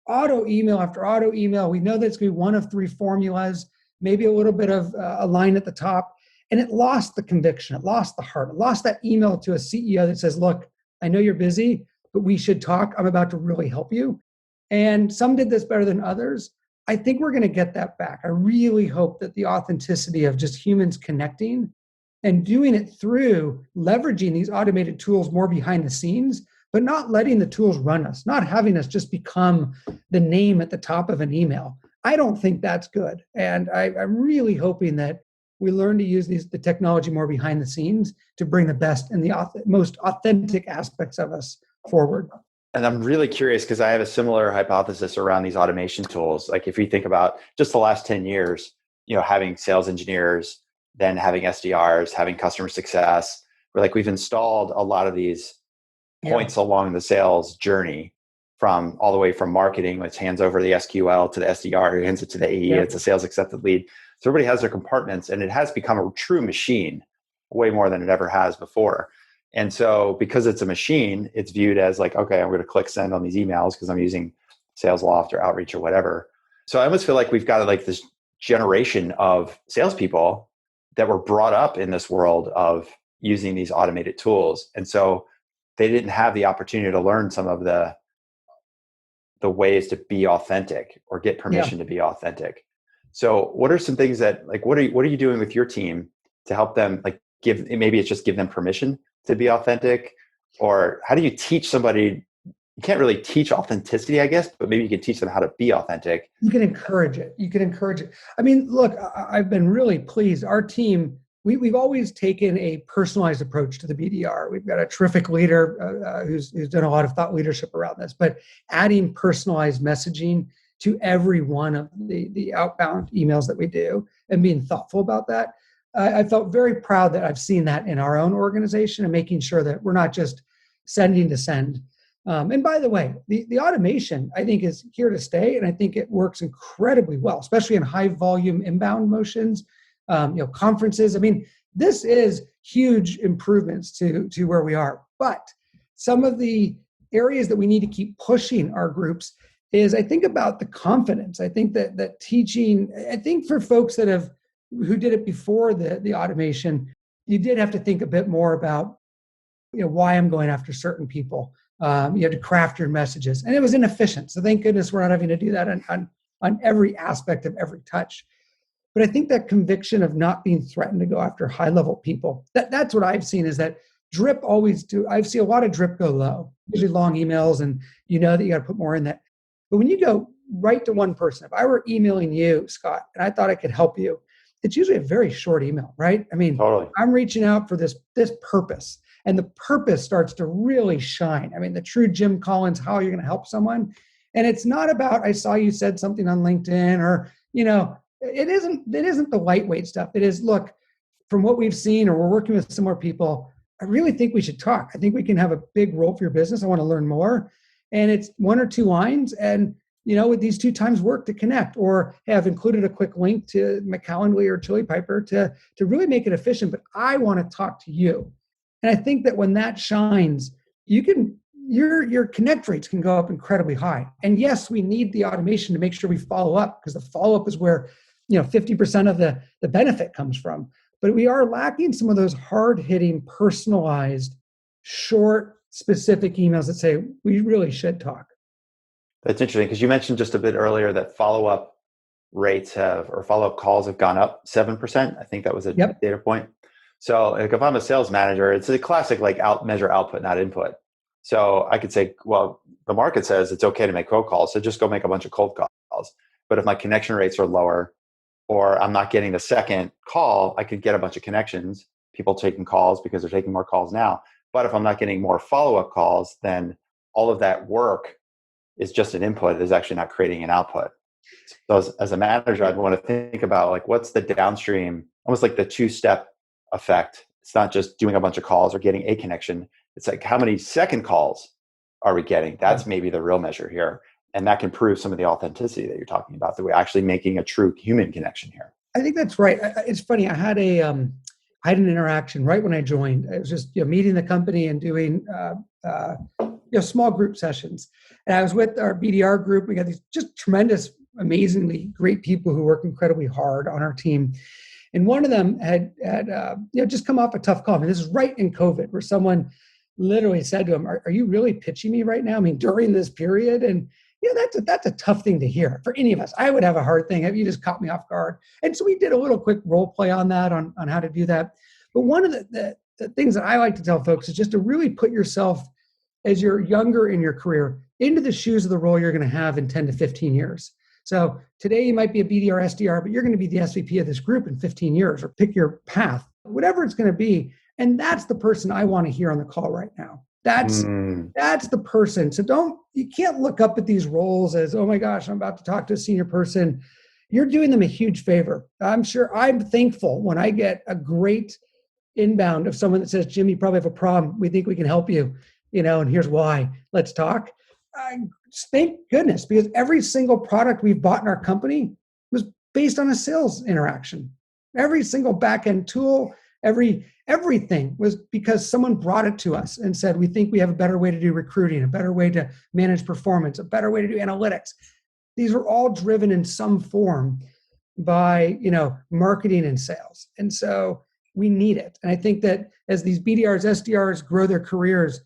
auto email after auto email. We know that it's going to be one of 3 formulas, maybe a little bit of a line at the top, and it lost the conviction, it lost the heart, it lost that email to a CEO that says, look, I know you're busy, but we should talk. I'm about to really help you. And some did this better than others. I think we're going to get that back. I really hope that the authenticity of just humans connecting and doing it through leveraging these automated tools more behind the scenes, but not letting the tools run us, not having us just become the name at the top of an email. I don't think that's good. And I'm really hoping that we learn to use the technology more behind the scenes to bring the best and the most authentic aspects of us forward. And I'm really curious because I have a similar hypothesis around these automation tools. Like if you think about just the last 10 years, having sales engineers, then having SDRs, having customer success, we've installed a lot of these points along the sales journey, from all the way from marketing, which hands over the SQL, to the SDR, who hands it to the AE. It's a sales accepted lead. So everybody has their compartments, and it has become a true machine, way more than it ever has before. And so because it's a machine, it's viewed as like, okay, I'm going to click send on these emails because I'm using SalesLoft or Outreach or whatever. So I almost feel like we've got like this generation of salespeople that were brought up in this world of using these automated tools. And so they didn't have the opportunity to learn some of the ways to be authentic or get permission to be authentic. So what are some things that like what are you doing with your team to help them like maybe it's just give them permission to be authentic, or how do you teach somebody? You can't really teach authenticity, I guess, but maybe you can teach them how to be authentic. You can encourage it. You can encourage it. I mean, look, I've been really pleased. Our team, we've always taken a personalized approach to the BDR. We've got a terrific leader who's done a lot of thought leadership around this, but adding personalized messaging to every one of the outbound emails that we do and being thoughtful about that. I felt very proud that I've seen that in our own organization and making sure that we're not just sending to send. And by the way, the automation, I think, is here to stay, and I think it works incredibly well, especially in high volume inbound motions, conferences. I mean, this is huge improvements to where we are. But some of the areas that we need to keep pushing our groups is, I think, about the confidence. I think that teaching, I think for folks who did it before the automation, you did have to think a bit more about, why I'm going after certain people. You had to craft your messages, and it was inefficient. So thank goodness we're not having to do that on every aspect of every touch. But I think that conviction of not being threatened to go after high-level people, that's what I've seen is that drip always do. I see a lot of drip go low, usually long emails, and that you got to put more in that. But when you go right to one person, if I were emailing you, Scott, and I thought I could help you, it's usually a very short email, right? I mean, Totally. I'm reaching out for this purpose. And the purpose starts to really shine. I mean, the true Jim Collins, how you're going to help someone. And it's not about, I saw you said something on LinkedIn, or, it isn't the lightweight stuff. It is, look, from what we've seen, or we're working with some more people, I really think we should talk. I think we can have a big role for your business. I want to learn more. And it's one or two lines. And, with these 2 times work to connect, or have included a quick link to McCalendly or Chili Piper to really make it efficient. But I want to talk to you. And I think that when that shines, your connect rates can go up incredibly high. And yes, we need the automation to make sure we follow up, because the follow-up is where 50% of the benefit comes from. But we are lacking some of those hard-hitting, personalized, short, specific emails that say we really should talk. That's interesting, because you mentioned just a bit earlier that follow-up rates or follow-up calls have gone up 7%. I think that was a data point. So like if I'm a sales manager, it's a classic measure output, not input. So I could say, well, the market says it's okay to make cold calls, so just go make a bunch of cold calls. But if my connection rates are lower, or I'm not getting the second call, I could get a bunch of connections, people taking calls because they're taking more calls now. But if I'm not getting more follow-up calls, then all of that work is just an input. It is actually not creating an output. So as a manager, I'd want to think about what's the downstream, almost like the 2-step effect. It's not just doing a bunch of calls or getting a connection. It's like, how many second calls are we getting? That's maybe the real measure here. And that can prove some of the authenticity that you're talking about, that we're actually making a true human connection here. I think that's right. It's funny. I had an interaction right when I joined. I was just meeting the company and doing small group sessions. And I was with our BDR group. We got these just tremendous, amazingly great people who work incredibly hard on our team. And one of them had just come off a tough call. I mean, this is right in COVID, where someone literally said to him, "Are you really pitching me right now? I mean, during this period?" And that's a tough thing to hear for any of us. I would have a hard thing. You just caught me off guard. And so we did a little quick role play on that, on how to do that. But one of the things that I like to tell folks is just to really put yourself, as you're younger in your career, into the shoes of the role you're going to have in 10 to 15 years. So today you might be a BDR, SDR, but you're going to be the SVP of this group in 15 years, or pick your path, whatever it's going to be. And that's the person I want to hear on the call right now. That's the person. So you can't look up at these roles as, oh my gosh, I'm about to talk to a senior person. You're doing them a huge favor. I'm thankful when I get a great inbound of someone that says, "Jim, you probably have a problem. We think we can help you, and here's why. Let's talk." Thank goodness, because every single product we've bought in our company was based on a sales interaction. Every single back-end tool, everything was because someone brought it to us and said, "We think we have a better way to do recruiting, a better way to manage performance, a better way to do analytics." These are all driven in some form by, marketing and sales. And so we need it. And I think that as these BDRs, SDRs grow their careers,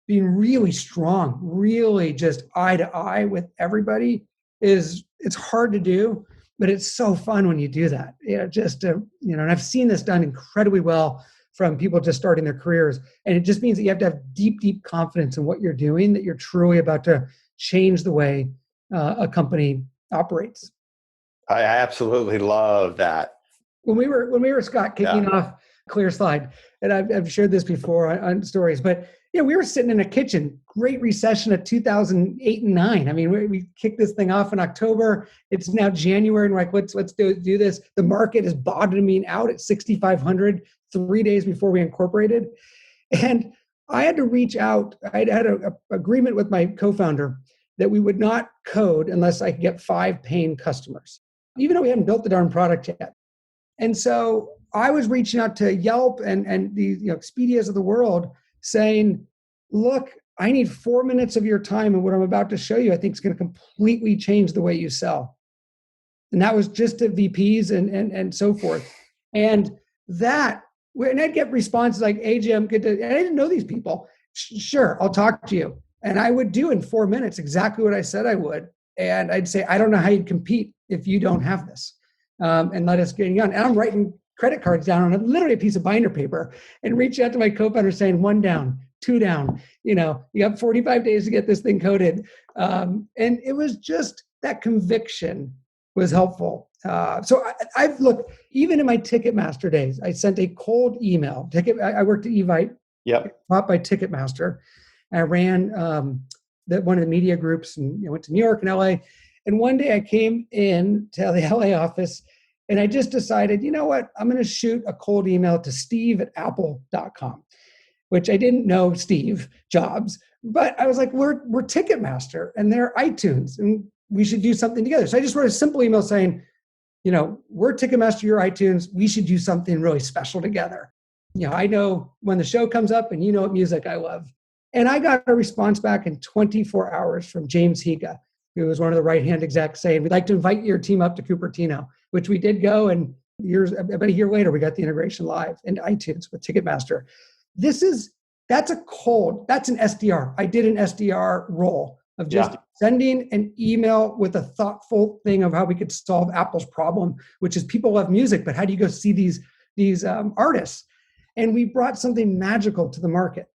being really strong, really just eye to eye with everybody it's hard to do. but it's so fun when you do that. And I've seen this done incredibly well from people just starting their careers. And it just means that you have to have deep, deep confidence in what you're doing, that you're truly about to change the way a company operates. I absolutely love that. When we were Scott kicking off ClearSlide, and I've shared this before on stories, but we were sitting in a kitchen, Great Recession of 2008 and 9. I mean, we kicked this thing off in October. It's now January, and we're like, let's do this. The market is bottoming out at 6,500 3 days before we incorporated, and I had to reach out. I had an agreement with my co-founder that we would not code unless I could get 5 paying customers, even though we hadn't built the darn product yet. And so I was reaching out to Yelp and the Expedias of the world saying, look, I need 4 minutes of your time, and what I'm about to show you I think is going to completely change the way you sell. And that was just to VPs and so forth. And I'd get responses like, hey, Jim, good to, and I didn't know these people. Sure, I'll talk to you. And I would do in 4 minutes exactly what I said I would. And I'd say, I don't know how you'd compete if you don't have this. And let us get on. And I'm writing credit cards down on literally a piece of binder paper and reach out to my co-founder saying 1 down, 2 down, you have 45 days to get this thing coded. And it was just that conviction was helpful. So I've looked, even in my Ticketmaster days, I sent a cold email. I worked at Evite, taught by Ticketmaster. I ran one of the media groups and went to New York and LA. And one day I came in to the LA office and I just decided, you know what? I'm going to shoot a cold email to steve@apple.com, which I didn't know Steve Jobs, but I was like, we're Ticketmaster and they're iTunes and we should do something together. So I just wrote a simple email saying, we're Ticketmaster, you're iTunes. We should do something really special together. I know when the show comes up and you know what music I love. And I got a response back in 24 hours from James Higa, who was one of the right-hand execs, saying, we'd like to invite your team up to Cupertino, which we did go. And about a year later, we got the integration live in iTunes with Ticketmaster. That's an SDR. I did an SDR role of just sending an email with a thoughtful thing of how we could solve Apple's problem, which is people love music, but how do you go see these artists? And we brought something magical to the market.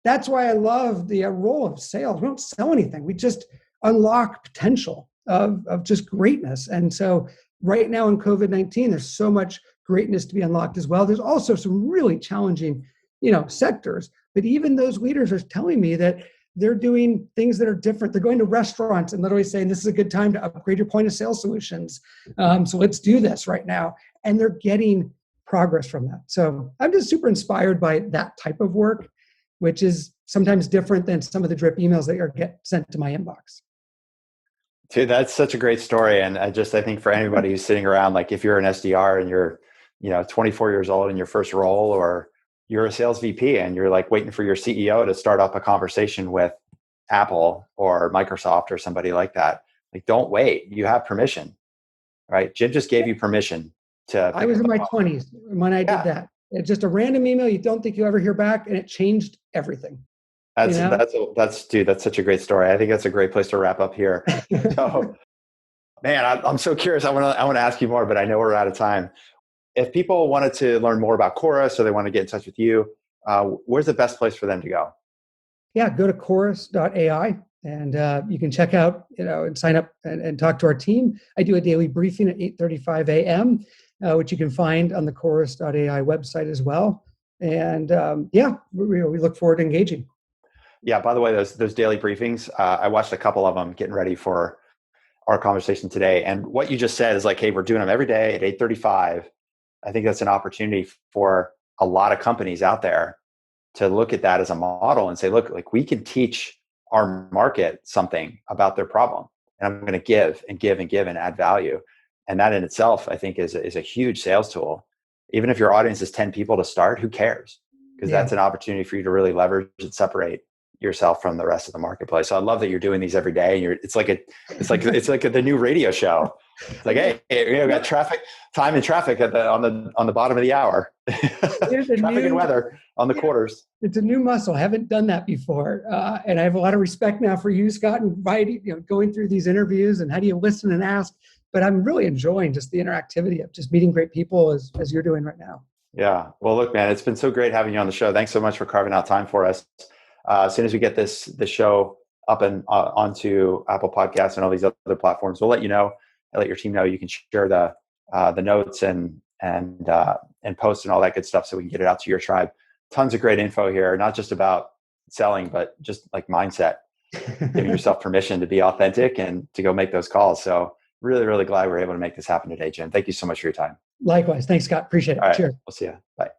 That's why I love the role of sales. We don't sell anything. We just unlock potential of just greatness. And so right now in COVID-19, there's so much greatness to be unlocked as well. There's also some really challenging, sectors. But even those leaders are telling me that they're doing things that are different. They're going to restaurants and literally saying, this is a good time to upgrade your point of sale solutions. So let's do this right now. And they're getting progress from that. So I'm just super inspired by that type of work, which is sometimes different than some of the drip emails that get sent to my inbox. Dude, that's such a great story. And I think for anybody who's sitting around, like if you're an SDR and you're, 24 years old in your first role, or you're a sales VP and you're like waiting for your CEO to start up a conversation with Apple or Microsoft or somebody like that, like don't wait. You have permission, right? Jim just gave you permission to. I was in my 20s when I did that. It's just a random email you don't think you'll ever hear back, and it changed everything. That's such a great story. I think that's a great place to wrap up here. So, man, I'm so curious. I want to ask you more, but I know we're out of time. If people wanted to learn more about Chorus, or they want to get in touch with you, where's the best place for them to go? Yeah, go to Chorus.ai and you can check out, and sign up and talk to our team. I do a daily briefing at 8:35 a.m., which you can find on the Chorus.ai website as well. And we look forward to engaging. Yeah, by the way, those daily briefings, I watched a couple of them getting ready for our conversation today. And what you just said is like, hey, we're doing them every day at 8:35. I think that's an opportunity for a lot of companies out there to look at that as a model and say, look, like we can teach our market something about their problem. And I'm going to give and give and give and add value. And that in itself, I think is a huge sales tool. Even if your audience is 10 people to start, who cares? Because that's an opportunity for you to really leverage and separate yourself from the rest of the marketplace. So I love that you're doing these every day. And it's like the new radio show. It's like, hey, we got time and traffic on the bottom of the hour. Traffic and weather on the quarters. It's a new muscle. I haven't done that before, and I have a lot of respect now for you, Scott, and going through these interviews and how do you listen and ask. but I'm really enjoying just the interactivity of just meeting great people as you're doing right now. Yeah. Well, look, man, it's been so great having you on the show. Thanks so much for carving out time for us. As soon as we get this show up and onto Apple Podcasts and all these other platforms, we'll let you know. I'll let your team know. You can share the notes and post and all that good stuff, so we can get it out to your tribe. Tons of great info here, not just about selling, but just like mindset, giving yourself permission to be authentic and to go make those calls. So really, really glad we're able to make this happen today, Jim. Thank you so much for your time. Likewise. Thanks, Scott. Appreciate it. All right. Cheers. We'll see you. Bye.